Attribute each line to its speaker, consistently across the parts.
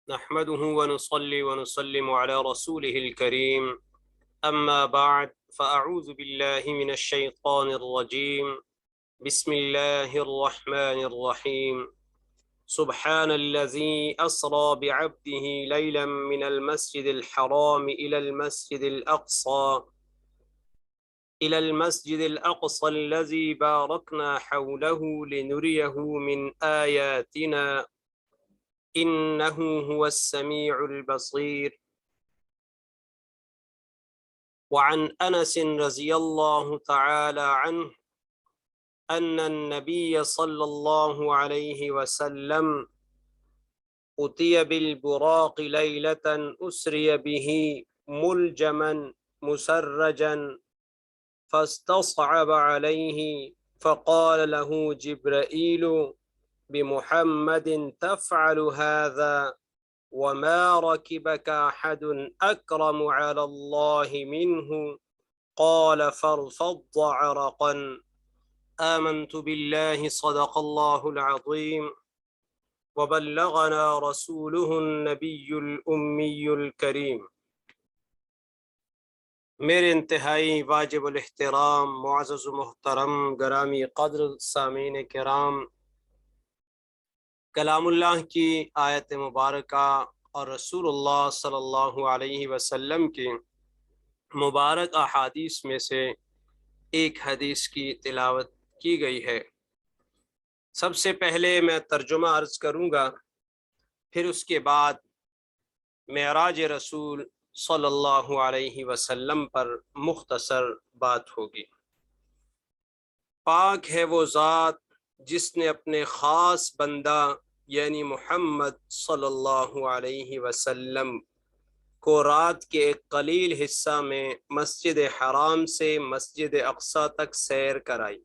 Speaker 1: نحمده ونصلي ونسلم على رسوله الكريم أما بعد فأعوذ بالله من الشيطان الرجيم بسم الله الرحمن الرحيم سبحان الذي أسرى بعبده ليلا من المسجد الحرام إلى المسجد الأقصى الذي باركنا حوله لنريه من آياتنا إنه هو السميع البصير وعن أنس رضي الله تعالى عنه أن النبي صلى الله عليه وسلم أتي بالبراق ليلة أسري به ملجما مسرجا فاستصعب عليه فقال له جبرائيل بمحمد تفعل هذا وما ركبك أحد أكرم على الله منه قال فارفض عرقا آمنت بالله صدق الله العظيم وبلغنا رسوله النبي الأمي الكريم۔ میرے انتہائی واجب الاحترام معزز و محترم گرامی قدر سامعین کرام، کلام اللہ کی آیت مبارکہ اور رسول اللہ صلی اللہ علیہ وسلم کی مبارک احادیث میں سے ایک حدیث کی تلاوت کی گئی ہے۔ سب سے پہلے میں ترجمہ عرض کروں گا، پھر اس کے بعد معراج رسول صلی اللہ علیہ وسلم پر مختصر بات ہوگی۔ پاک ہے وہ ذات جس نے اپنے خاص بندہ یعنی محمد صلی اللہ علیہ وسلم کو رات کے ایک قلیل حصہ میں مسجد حرام سے مسجد اقصی تک سیر کرائی،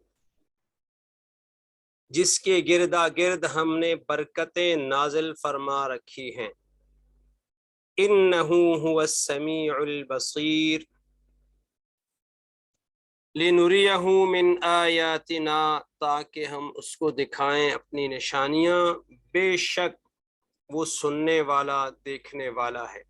Speaker 1: جس کے گردا گرد ہم نے برکتیں نازل فرما رکھی ہیں۔ انہ هو السمیع البصیر لنریہ من آیاتنا، تاکہ ہم اس کو دکھائیں اپنی نشانیاں، بے شک وہ سننے والا دیکھنے والا ہے۔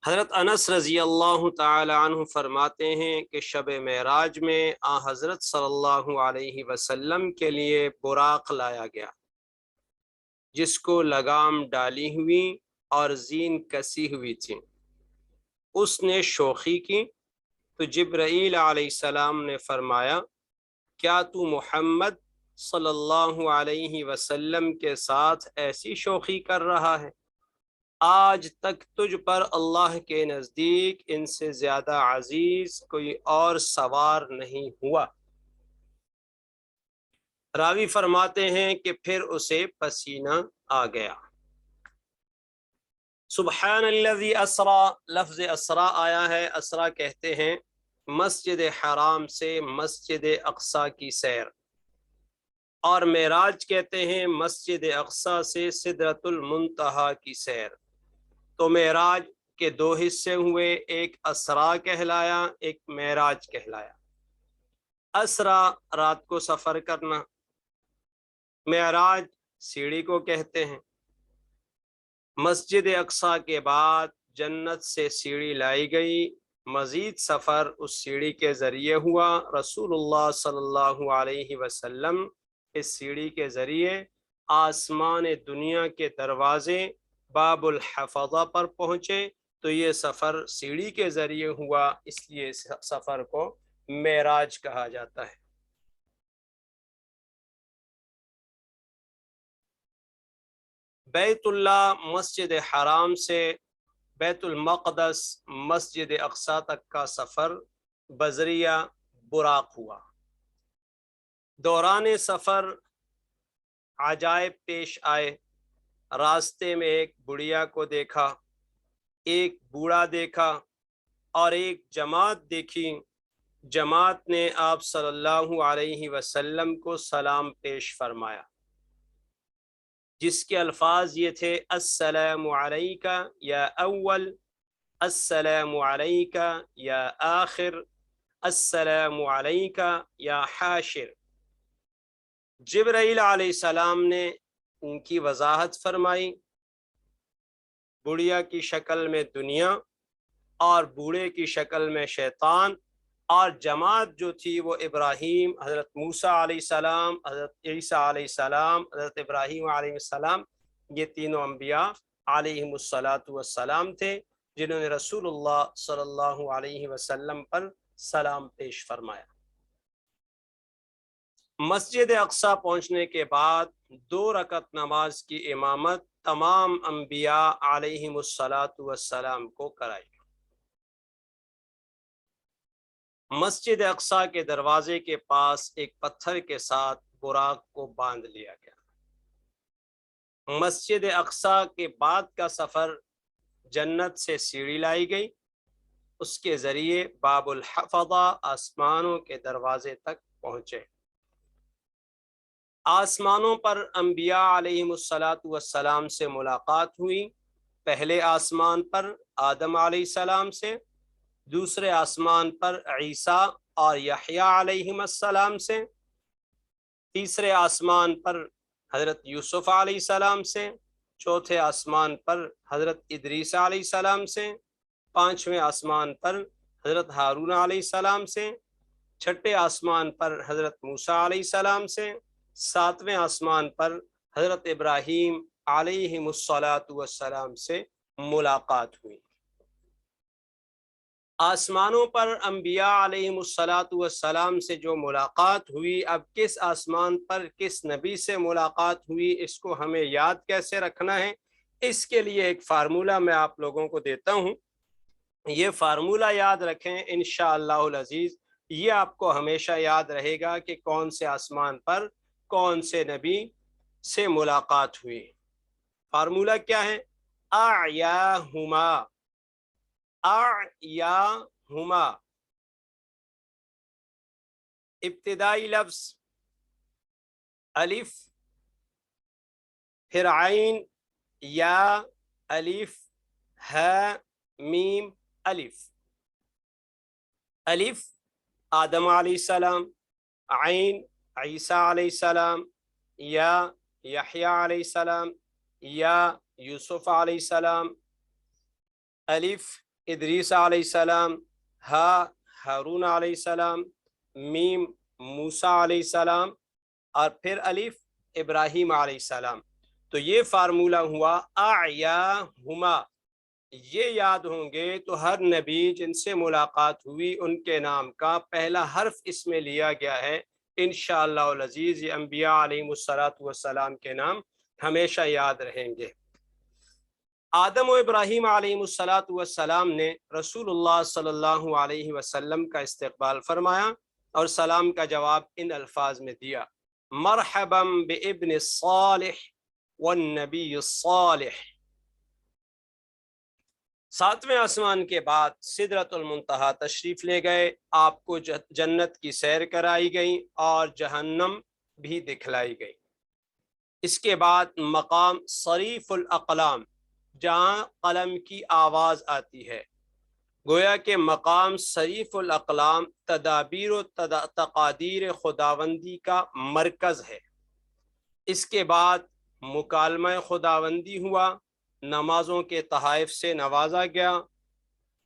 Speaker 1: حضرت انس رضی اللہ تعالی عنہ فرماتے ہیں کہ شب معراج میں آن حضرت صلی اللہ علیہ وسلم کے لیے براق لایا گیا، جس کو لگام ڈالی ہوئی اور زین کسی ہوئی تھی۔ اس نے شوخی کی تو جبرائیل علیہ السلام نے فرمایا، کیا تو محمد صلی اللہ علیہ وسلم کے ساتھ ایسی شوخی کر رہا ہے؟ آج تک تجھ پر اللہ کے نزدیک ان سے زیادہ عزیز کوئی اور سوار نہیں ہوا۔ راوی فرماتے ہیں کہ پھر اسے پسینہ آ گیا۔ سبحان الذی اسرا، لفظ اسرا آیا ہے، اسرا کہتے ہیں مسجد حرام سے مسجد اقصی کی سیر، اور معراج کہتے ہیں مسجد اقصی سے سدرۃ المنتہا کی سیر۔ تو معراج کے دو حصے ہوئے، ایک اسرا کہلایا، ایک معراج کہلایا۔ اسرا رات کو سفر کرنا، معراج سیڑھی کو کہتے ہیں۔ مسجد اقصی کے بعد جنت سے سیڑھی لائی گئی، مزید سفر اس سیڑھی کے ذریعے ہوا۔ رسول اللہ صلی اللہ علیہ وسلم اس سیڑھی کے ذریعے آسمان دنیا کے دروازے باب الحفظہ پر پہنچے، تو یہ سفر سیڑھی کے ذریعے ہوا، اس لیے اس سفر کو معراج کہا جاتا ہے۔ بیت اللہ مسجد حرام سے بیت المقدس مسجد اقصی تک کا سفر بذریعہ براق ہوا۔ دوران سفر عجائب پیش آئے۔ راستے میں ایک بڑھیا کو دیکھا، ایک بوڑھا دیکھا اور ایک جماعت دیکھی۔ جماعت نے آپ صلی اللہ علیہ وسلم کو سلام پیش فرمایا، جس کے الفاظ یہ تھے، السلام علیکہ یا اول، السلام علیکہ یا آخر، السلام علیکہ یا حاشر۔ جبرائیل علیہ السلام نے ان کی وضاحت فرمائی، بڑھیا کی شکل میں دنیا اور بوڑھے کی شکل میں شیطان، اور جماعت جو تھی وہ ابراہیم، حضرت موسیٰ علیہ السلام، حضرت عیسیٰ علیہ السلام، حضرت ابراہیم علیہ السلام، یہ تینوں انبیاء علیہم السلام تھے جنہوں نے رسول اللہ صلی اللہ علیہ وسلم پر سلام پیش فرمایا۔ مسجد اقصی پہنچنے کے بعد 2 رکعت نماز کی امامت تمام انبیاء علیہم السلام کو کرائی۔ مسجد اقصی کے دروازے کے پاس ایک پتھر کے ساتھ براق کو باندھ لیا گیا۔ مسجد اقصی کے بعد کا سفر جنت سے سیڑھی لائی گئی، اس کے ذریعے باب الحفظہ آسمانوں کے دروازے تک پہنچے۔ آسمانوں پر انبیاء علیہم السلام سے ملاقات ہوئی، پہلے آسمان پر آدم علیہ السلام سے، دوسرے آسمان پر عیسیٰ اور یحییٰ علیہم السلام سے، تیسرے آسمان پر حضرت یوسف علیہ السلام سے، چوتھے آسمان پر حضرت ادریس علیہ السلام سے، پانچویں آسمان پر حضرت ہارون علیہ السلام سے، چھٹے آسمان پر حضرت موسیٰ علیہ السلام سے، ساتویں آسمان پر حضرت ابراہیم علیہم السلام سے ملاقات ہوئی۔ آسمانوں پر انبیاء علیہم السلام سے جو ملاقات ہوئی، اب کس آسمان پر کس نبی سے ملاقات ہوئی، اس کو ہمیں یاد کیسے رکھنا ہے؟ اس کے لیے ایک فارمولہ میں آپ لوگوں کو دیتا ہوں، یہ فارمولہ یاد رکھیں انشاءاللہ العزیز، یہ آپ کو ہمیشہ یاد رہے گا کہ کون سے آسمان پر کون سے نبی سے ملاقات ہوئی۔ فارمولہ کیا ہے؟ اعیاہما، اعیاہما، ابتدائی لفظ الف، پھر عین، یا، الف، ہ، میم، الف۔ الف آدم علیہ السلام، عین عیسیٰ علیہ السلام، یا یحییٰ علیہ السلام، یا یوسف علیہ السلام، الف ادریس علیہ السلام، ہا ہارون علیہ السلام، میم موسیٰ علیہ السلام، اور پھر الف ابراہیم علیہ السلام۔ تو یہ فارمولہ ہوا اعیاہما، یہ یاد ہوں گے تو ہر نبی جن سے ملاقات ہوئی ان کے نام کا پہلا حرف اس میں لیا گیا ہے۔ انشاءاللہ العزیز یہ انبیاء علیہم السلام کے نام ہمیشہ یاد رہیں گے۔ آدم و ابراہیم علیہم السلام نے رسول اللہ صلی اللہ علیہ وسلم کا استقبال فرمایا اور سلام کا جواب ان الفاظ میں دیا: مرحبا بابن الصالح والنبی الصالح۔ ساتویں آسمان کے بعد سدرۃ المنتہا تشریف لے گئے، آپ کو جنت کی سیر کرائی گئی اور جہنم بھی دکھلائی گئی۔ اس کے بعد مقام صریف الاقلام، جہاں قلم کی آواز آتی ہے، گویا کہ مقام صریف الاقلام تدابیر و تقادیر خداوندی کا مرکز ہے۔ اس کے بعد مکالمہ خداوندی ہوا، نمازوں کے تحائف سے نوازا گیا۔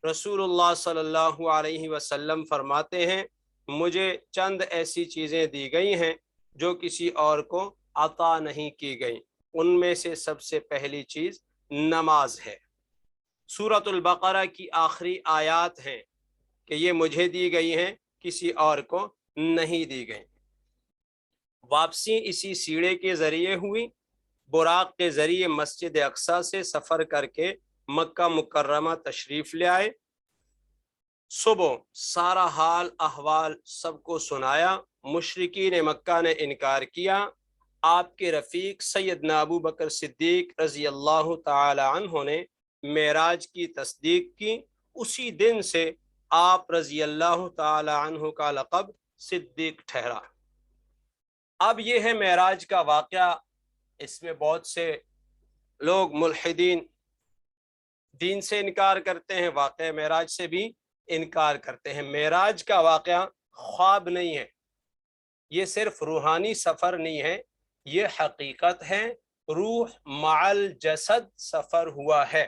Speaker 1: رسول اللہ صلی اللہ علیہ وسلم فرماتے ہیں مجھے چند ایسی چیزیں دی گئی ہیں جو کسی اور کو عطا نہیں کی گئیں، ان میں سے سب سے پہلی چیز نماز ہے۔ سورۃ البقرہ کی آخری آیات ہیں کہ یہ مجھے دی گئی ہیں، کسی اور کو نہیں دی گئیں۔ واپسی اسی سیڑھے کے ذریعے ہوئی، براق کے ذریعے مسجد اقصی سے سفر کر کے مکہ مکرمہ تشریف لے آئے۔ صبح سارا حال احوال سب کو سنایا، مشرکین مکہ نے انکار کیا۔ آپ کے رفیق سیدنا ابو بکر صدیق رضی اللہ تعالی عنہ نے معراج کی تصدیق کی، اسی دن سے آپ رضی اللہ تعالی عنہ کا لقب صدیق ٹھہرا۔ اب یہ ہے معراج کا واقعہ، اس میں بہت سے لوگ ملحدین دین سے انکار کرتے ہیں، واقعہ معراج سے بھی انکار کرتے ہیں۔ معراج کا واقعہ خواب نہیں ہے، یہ صرف روحانی سفر نہیں ہے، یہ حقیقت ہے، روح معل جسد سفر ہوا ہے،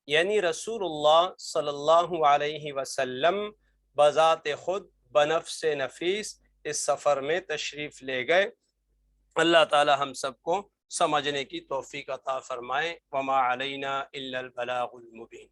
Speaker 1: یعنی رسول اللہ صلی اللہ علیہ وسلم بذات خود بنفس نفیس اس سفر میں تشریف لے گئے۔ اللہ تعالی ہم سب کو سمجھنے کی توفیق عطا فرمائے۔ وما علینا الا البلاغ المبین۔